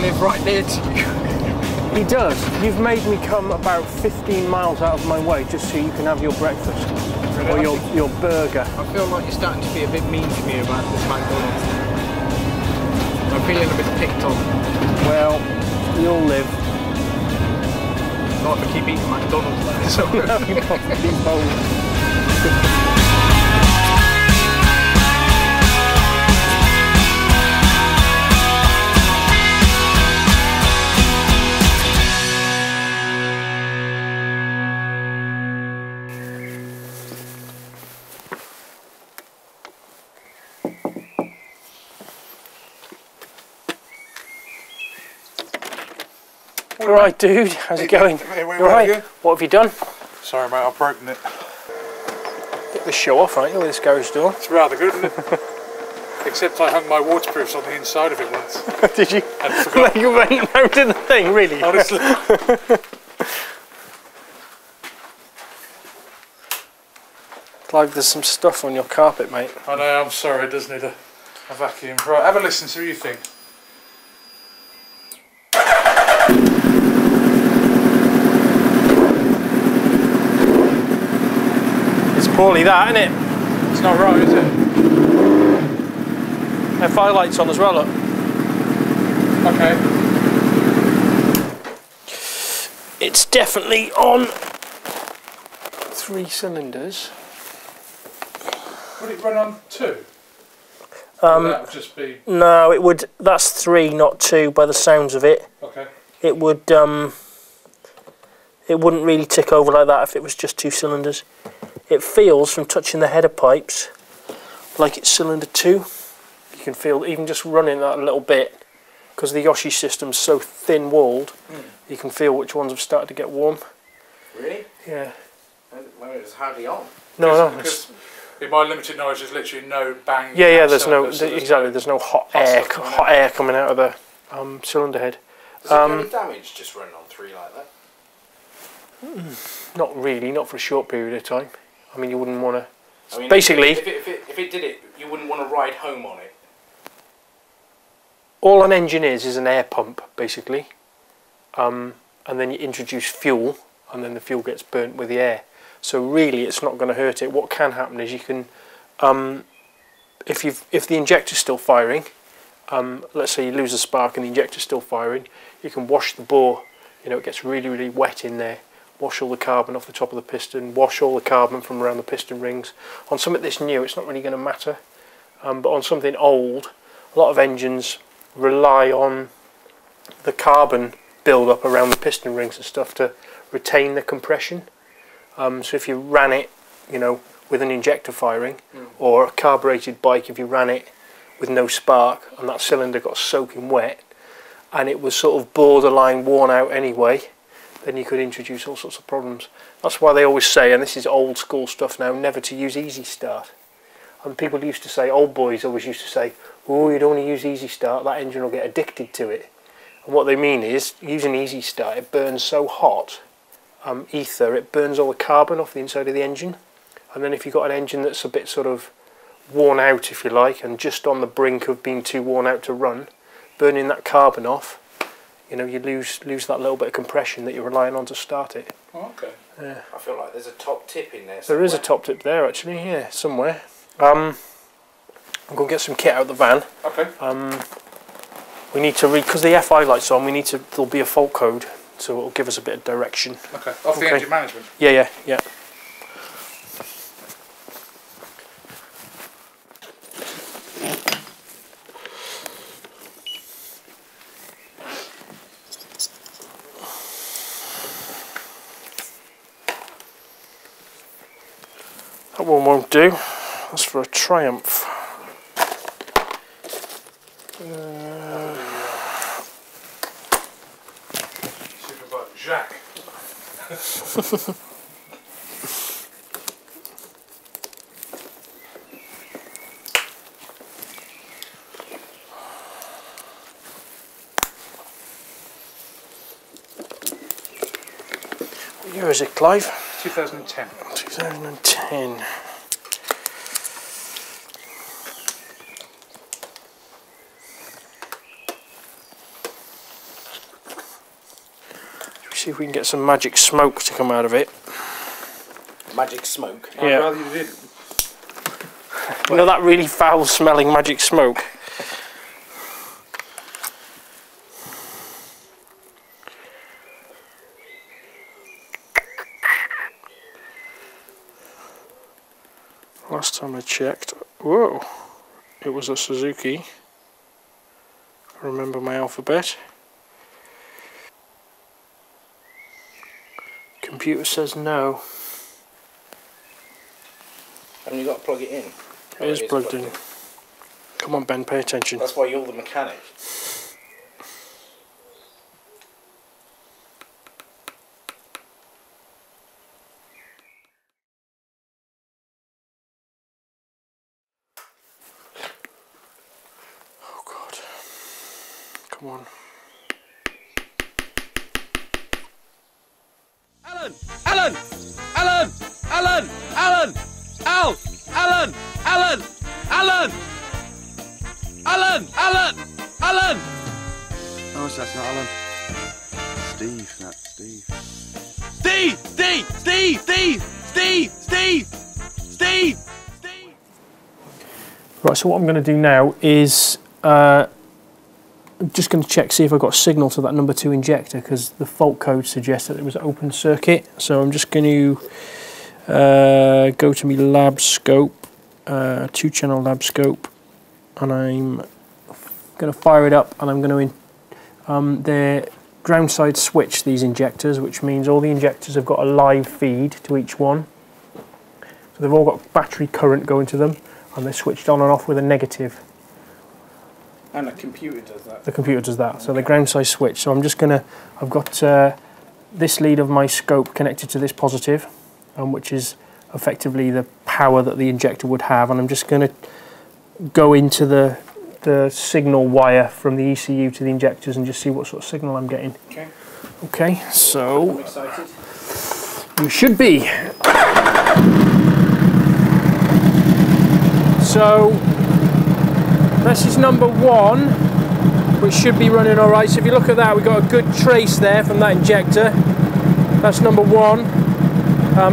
live right near to you. He does. You've made me come about 15 miles out of my way just so you can have your breakfast. Really? Or your burger. I feel like you're starting to be a bit mean to me about this McDonald's. I'm feeling a bit picked on. Well, you'll live. Not if I keep eating McDonald's though. So. No, you probably won't. Alright dude, how's it going? Hey, you alright? What have you done? Sorry mate, I've broken it. Get the show off, aren't you, with this garage door? It's rather good, isn't it? Except I hung my waterproofs on the inside of it once. Did you? And forgot. You went mounted the thing, really? Honestly. Like there's some stuff on your carpet, mate. I know, I'm sorry, it does need a vacuum. Right, have a listen, see what you think. Poorly that, isn't it? It's not right, is it? FI lights on as well, look. Okay. It's definitely on 3 cylinders. Would it run on 2? That would just be... No, it would. That's 3, not 2, by the sounds of it. Okay. It would. It wouldn't really tick over like that if it was just 2 cylinders. It feels, from touching the header pipes, like it's cylinder 2. You can feel, even just running that a little bit, because the Yoshi system's so thin-walled, you can feel which ones have started to get warm. Really? Yeah. Well, it was hardly on. No, because in my limited knowledge, there's literally no bang. Yeah, there's no, exactly, there's no hot air coming out of the cylinder head. Is there any damage just running on 3 like that? Not really, not for a short period of time. I mean, you wouldn't want to. I mean, basically, if it did it, you wouldn't want to ride home on it. All an engine is an air pump, basically, and then you introduce fuel, and then the fuel gets burnt with the air. So really, it's not going to hurt it. What can happen is you can, if the injector's still firing, let's say you lose a spark and the injector's still firing, you can wash the bore. You know, it gets really, really wet in there. Wash all the carbon off the top of the piston, wash all the carbon from around the piston rings. On something this new, it's not really going to matter, but on something old, a lot of engines rely on the carbon build-up around the piston rings and stuff to retain the compression. So if you ran it, you know, with an injector firing, or a carbureted bike, if you ran it with no spark and that cylinder got soaking wet, and it was sort of borderline worn out anyway, then you could introduce all sorts of problems. That's why they always say, and this is old school stuff now, never to use Easy Start. And people used to say, old boys always used to say, oh, you don't want to use Easy Start, that engine will get addicted to it. And what they mean is, using Easy Start, it burns so hot, ether, it burns all the carbon off the inside of the engine. And then if you've got an engine that's a bit sort of worn out, if you like, and just on the brink of being too worn out to run, burning that carbon off, you know, you lose that little bit of compression that you're relying on to start it. Oh, okay. Yeah. I feel like there's a top tip in there somewhere. There is a top tip there, actually, yeah, somewhere. I'm going to get some kit out of the van. Okay. We need to read, because the FI light's on, there'll be a fault code, so it'll give us a bit of direction. Okay, off the engine management? Yeah. That one won't do. That's for a Triumph. Superbike Jack. What year is it, Clive? 2010. 2010. See if we can get some magic smoke to come out of it. Magic smoke? Yeah. I'd rather you didn't. You know that really foul smelling magic smoke? Last time I checked, whoa, it was a Suzuki. I remember my alphabet. Computer says no. Haven't you got to plug it in? It is plugged in. Come on, Ben, pay attention. That's why you're the mechanic. Oh God. Come on. Alan! Alan! Alan! Alan! Alan! Al! Alan! Alan! Alan! Alan! Alan! Alan! Oh, that's not Alan. Steve, that's Steve. Steve! Steve! Steve! Steve! Steve! Steve! Steve! Steve! Right, so what I'm going to do now is I'm just going to check, see if I've got a signal to that number 2 injector, because the fault code suggests that it was open circuit. So I'm just going to go to my lab scope, 2-channel lab scope, and I'm going to fire it up, and I'm going to they're ground side switch, these injectors, which means all the injectors have got a live feed to each one. So they've all got battery current going to them, and they're switched on and off with a negative. And the computer does that. The computer does that, so the ground side switch. So I'm just going to, I've got this lead of my scope connected to this positive, which is effectively the power that the injector would have, and I'm just going to go into the signal wire from the ECU to the injectors and just see what sort of signal I'm getting. Okay. Okay, I'm so excited. you should be. So this is number 1, which should be running all right. So if you look at that, we've got a good trace there from that injector. That's number 1.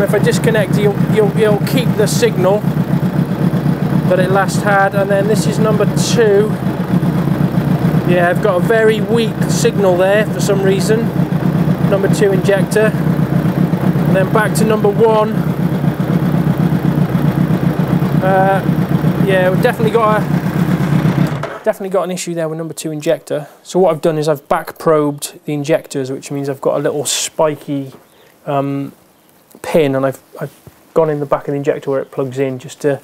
If I disconnect, you'll keep the signal that it last had, and then this is number 2. Yeah, I've got a very weak signal there for some reason. Number 2 injector, and then back to number 1. Yeah, we've definitely got an issue there with number 2 injector. So what I've done is I've back probed the injectors, which means I've got a little spiky pin, and I've gone in the back of the injector where it plugs in just to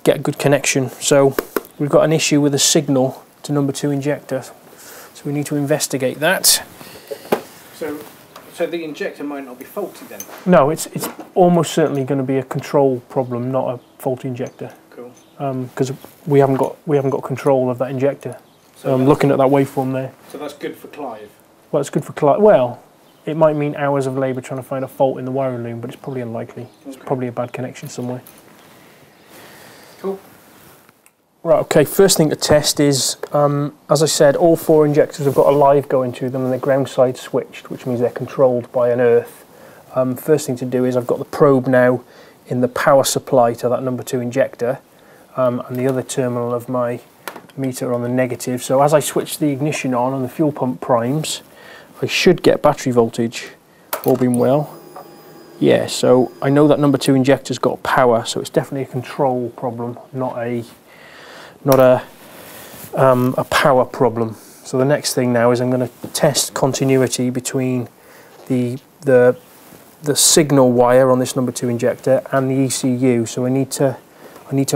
get a good connection. So we've got an issue with the signal to number 2 injector, so we need to investigate that. So the injector might not be faulty then? No, it's almost certainly going to be a control problem, not a faulty injector. Cool. Because we haven't got control of that injector. So I'm looking at that waveform there. So that's good for Clive? Well, it's good for well, it might mean hours of labour trying to find a fault in the wiring loom, but it's probably unlikely. It's probably a bad connection somewhere. Cool. Right, okay, first thing to test is, as I said, all 4 injectors have got a live going to them, and they're ground side switched, which means they're controlled by an earth. First thing to do is I've got the probe now in the power supply to that number 2 injector, and the other terminal of my meter on the negative. So as I switch the ignition on and the fuel pump primes, I should get battery voltage, all being well. Yeah, so I know that number 2 injector's got power, so it's definitely a control problem, not a power problem. So the next thing now is I'm going to test continuity between the signal wire on this number 2 injector and the ECU. So I need to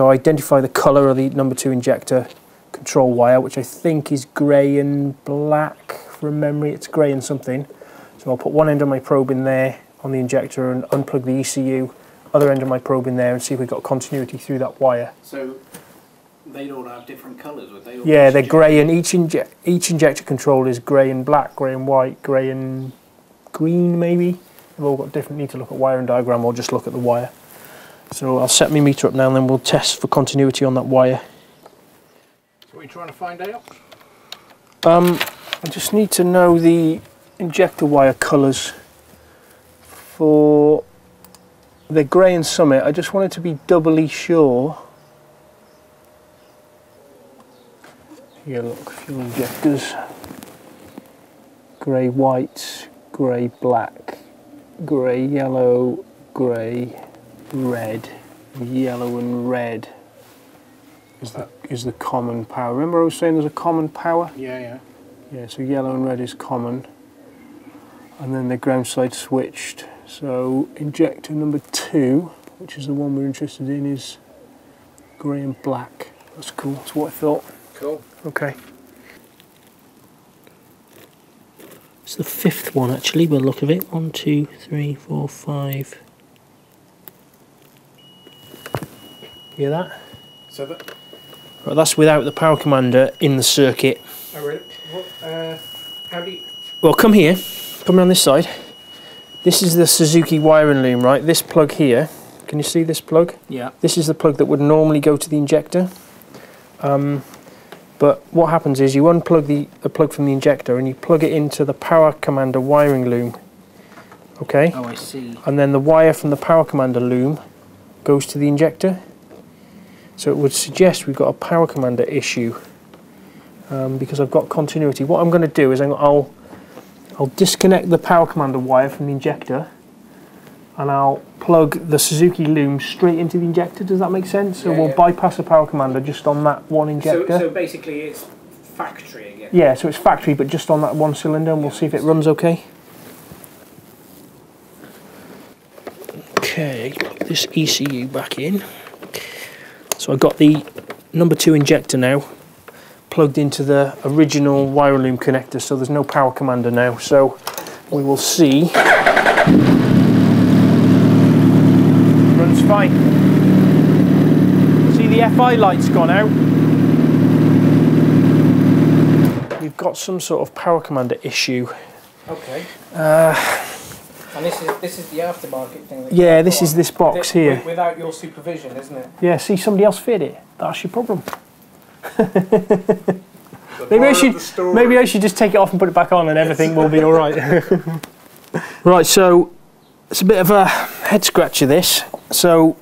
identify the colour of the number 2 injector control wire, which I think is grey and black. From memory, it's grey and something. So I'll put one end of my probe in there on the injector and unplug the ECU, other end of my probe in there, and see if we've got continuity through that wire. So they'd all have different colours, would they? Yeah, they're grey, and each injector control is grey and black, grey and white, grey and green maybe. They've all got different, need to look at wiring diagram or just look at the wire. So I'll set my meter up now and then we'll test for continuity on that wire. So what are you trying to find out? I just need to know the injector wire colours for the grey and Summit. I just wanted to be doubly sure. Here, look, fuel injectors. Grey white, grey black, grey yellow, grey red. Yellow and red is the common power. Remember I was saying there's a common power? Yeah. Yeah, so yellow and red is common. And then the ground side switched. So injector number 2, which is the one we're interested in, is grey and black. That's cool, that's what I thought. Cool. Okay. It's the 5th one actually, by the look of it. 1, 2, 3, 4, 5. Hear that? So that. Right, that's without the power commander in the circuit. Oh really? What? How do you? Well, come here. Come around this side. This is the Suzuki wiring loom, right? This plug here. Can you see this plug? Yeah. This is the plug that would normally go to the injector. But what happens is you unplug the plug from the injector and you plug it into the power commander wiring loom. Okay? Oh, I see. And then the wire from the power commander loom goes to the injector. So it would suggest we've got a power commander issue because I've got continuity. What I'm going to do is I'll disconnect the power commander wire from the injector and I'll plug the Suzuki loom straight into the injector. Does that make sense? So we'll bypass the power commander just on that one injector. So basically it's factory again? Yeah, so it's factory but just on that one cylinder, and we'll see if it runs okay. Okay, plug this ECU back in. So I've got the number 2 injector now plugged into the original wire loom connector, so there's no power commander now. So we will see. Runs fine. See, the FI light's gone out. We've got some sort of power commander issue. Okay. And this is the aftermarket thing. Yeah, this is this box here. Without your supervision, isn't it? Yeah, see, somebody else fit it. That's your problem. Maybe I should just take it off and put it back on and everything will be alright. Right, so it's a bit of a head scratcher this. So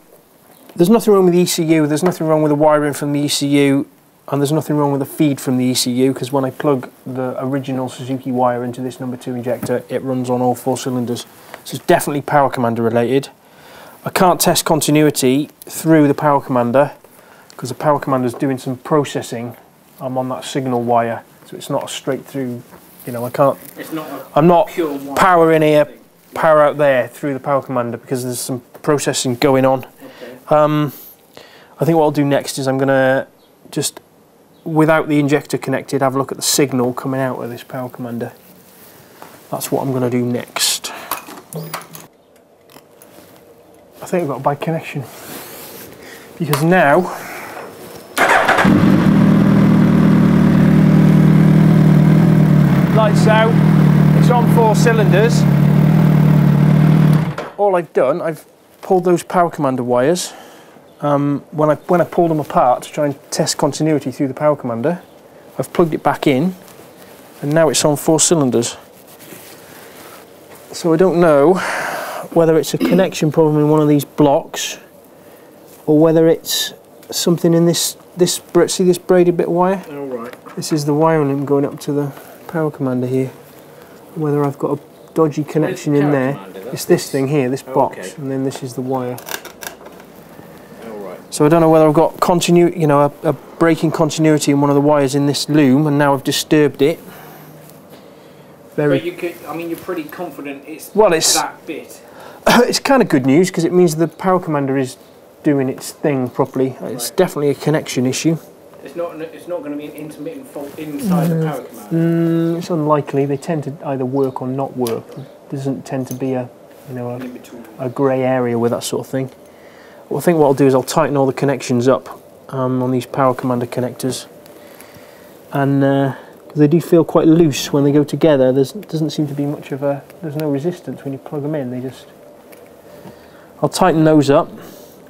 there's nothing wrong with the ECU, there's nothing wrong with the wiring from the ECU, and there's nothing wrong with the feed from the ECU, because when I plug the original Suzuki wire into this number 2 injector, it runs on all 4 cylinders. So it's definitely power commander related. I can't test continuity through the power commander because the power commander is doing some processing. I'm on that signal wire, so it's not a straight through, you know, I can't, I'm not power in here, power out there through the power commander because there's some processing going on. Okay. I think what I'll do next is I'm going to just, without the injector connected, have a look at the signal coming out of this power commander. That's what I'm going to do next. I think I've got a bad connection because now lights out, it's on 4 cylinders. All I've done, I've pulled those power commander wires. When I pulled them apart to try and test continuity through the power commander, I've plugged it back in and now it's on 4 cylinders. So I don't know whether it's a connection problem in one of these blocks or whether it's something in this see this braided bit of wire? Oh, right. This is the wiring loom going up to the power commander here. Whether I've got a dodgy connection in there. It's this thing here, this box, and then this is the wire. So I don't know whether I've got continuity, you know, a breaking continuity in one of the wires in this loom, and now I've disturbed it. But you could, I mean, you're pretty confident it's that bit. It's kind of good news because it means the power commander is doing its thing properly. It's definitely a connection issue. It's not going to be an intermittent fault inside the power commander. It's unlikely. They tend to either work or not work. There doesn't tend to be a grey area with that sort of thing. Well, I think what I'll do is I'll tighten all the connections up on these power commander connectors, and they do feel quite loose when they go together. There doesn't seem to be much of a, there's no resistance when you plug them in. I'll tighten those up.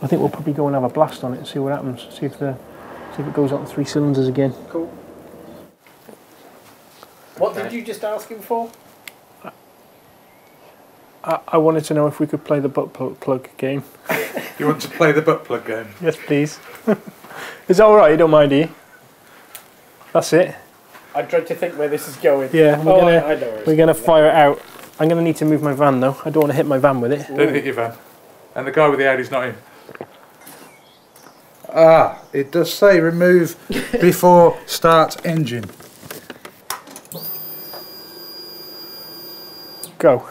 I think we'll probably go and have a blast on it and see what happens. See if it goes on 3 cylinders again. Cool. What did you just ask him for? I wanted to know if we could play the butt plug game. You want to play the butt plug game? Yes, please. Is that alright? You don't mind, do you? That's it. I dread to think where this is going. Yeah, we're gonna going. fire it out. I'm gonna need to move my van though. I don't want to hit my van with it. Don't hit your van. And the guy with the Audi's not in. Ah, it does say remove before start engine. Go.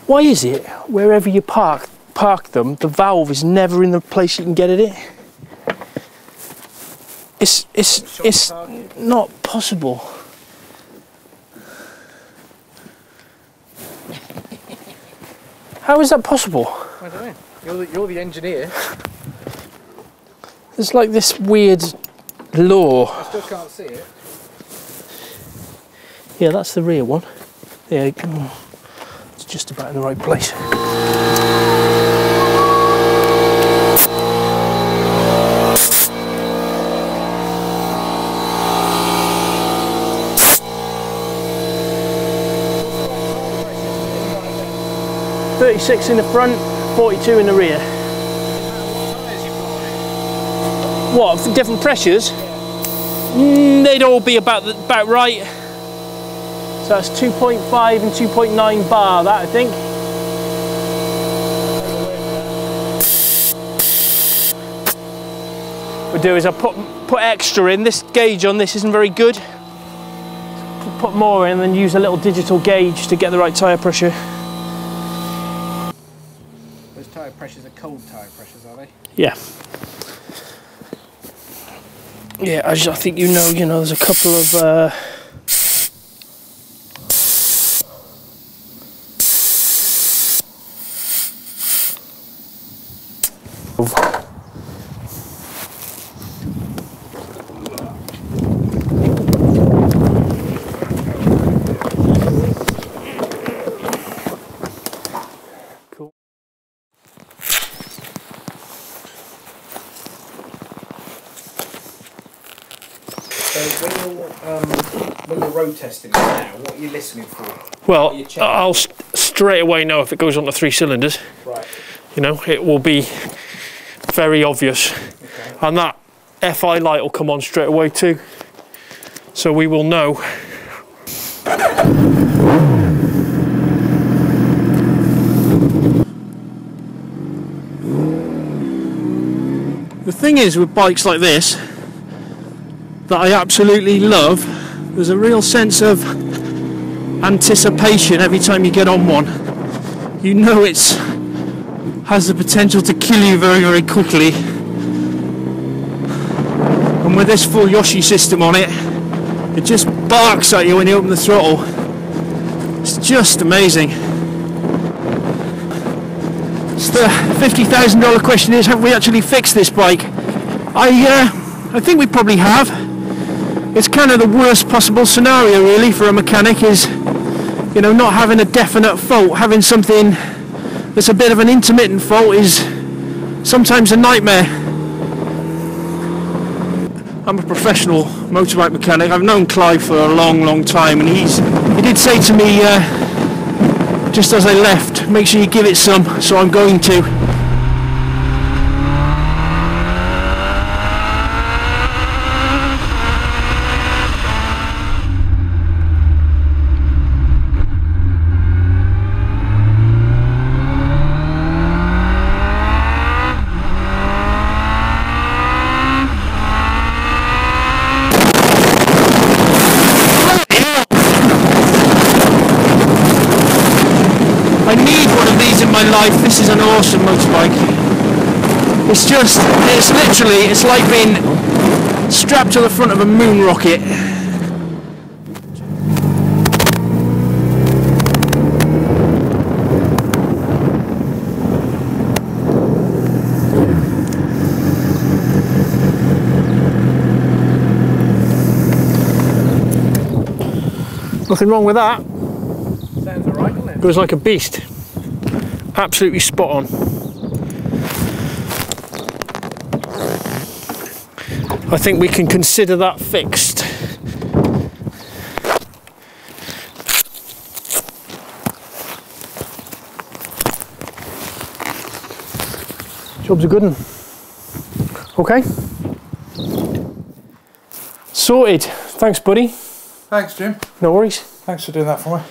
Why is it wherever you park them, the valve is never in the place you can get at it? It's not possible. How is that possible? I don't know. You're the engineer. There's like this weird law. I still can't see it. Yeah, that's the rear one. There you go. It's just about in the right place. .36 in the front, 42 in the rear. What, for different pressures? They'd all be about right. So that's 2.5 and 2.9 bar, that I think. What we do is I put extra in. This gauge on this isn't very good. Put more in and then use a little digital gauge to get the right tyre pressure. Those tyre pressures are cold tyre pressures, are they? Yeah. Yeah, as I think you know, there's a couple of When you're road testing now, what are you listening for? well, I'll straight away know if it goes on to 3 cylinders. Right. It will be very obvious. Okay. And that FI light will come on straight away too. So we will know. The thing is with bikes like this that I absolutely love, there's a real sense of anticipation every time you get on one. You know it's has the potential to kill you very, very quickly. And with this full Yoshi system on it, it just barks at you when you open the throttle. It's just amazing. So the $50,000 question is, have we actually fixed this bike? I think we probably have. It's kind of the worst possible scenario really for a mechanic is, not having a definite fault. Having something that's a bit of an intermittent fault is sometimes a nightmare. I'm a professional motorbike mechanic. I've known Clive for a long, long time, and he did say to me just as I left, make sure you give it some, so I'm going to. Life. This is an awesome motorbike. It's like being strapped to the front of a moon rocket. Nothing wrong with that. Sounds alright, doesn't it? Goes like a beast. Absolutely spot on. I think we can consider that fixed. Job's a good one. Okay. Sorted. Thanks, buddy. Thanks, Jim. No worries. Thanks for doing that for me.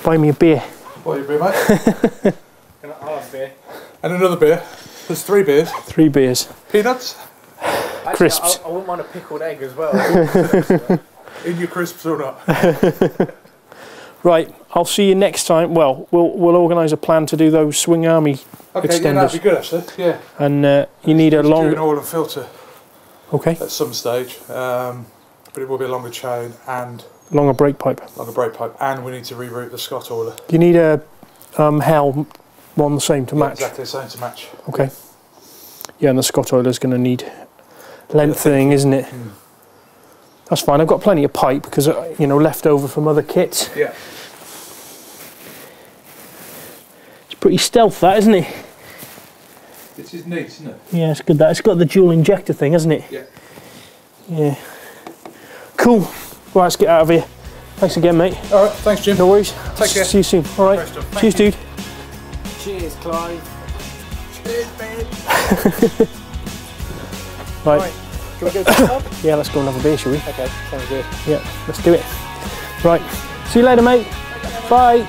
Buy me a beer. What are you beer, mate? I'll have beer. And another beer. There's 3 beers. 3 beers. Peanuts? Actually, Crisps. I wouldn't mind a pickled egg as well. In your crisps or not? Right, I'll see you next time. Well, we'll organise a plan to do those swing army Okay, extenders. yeah, that'd be good actually. Yeah. And you need a Do long. an oil and filter Okay. at some stage, but it will be a longer chain and Longer brake pipe. longer brake pipe, and we need to reroute the Scott oiler. You need a Hell one the same to match. Exactly the same to match. Okay. Yeah, and the Scott oiler's going to need lengthening, isn't it? That's fine. I've got plenty of pipe because you know, left over from other kits. Yeah. It's pretty stealth, that, isn't it? It is neat, isn't it? Yeah, it's good. That it's got the dual injector thing, hasn't it? Yeah. Yeah. Cool. Right, let's get out of here. Thanks again, mate. All right. Thanks, Jim. No worries. Take care. See you soon. All right. Great stuff. Cheers, dude. Cheers, Clive. Cheers, babe. Right. Can we go to the pub? Yeah, let's go and have a beer, shall we? Okay, sounds good. Yeah, let's do it. Right. See you later, mate. Bye.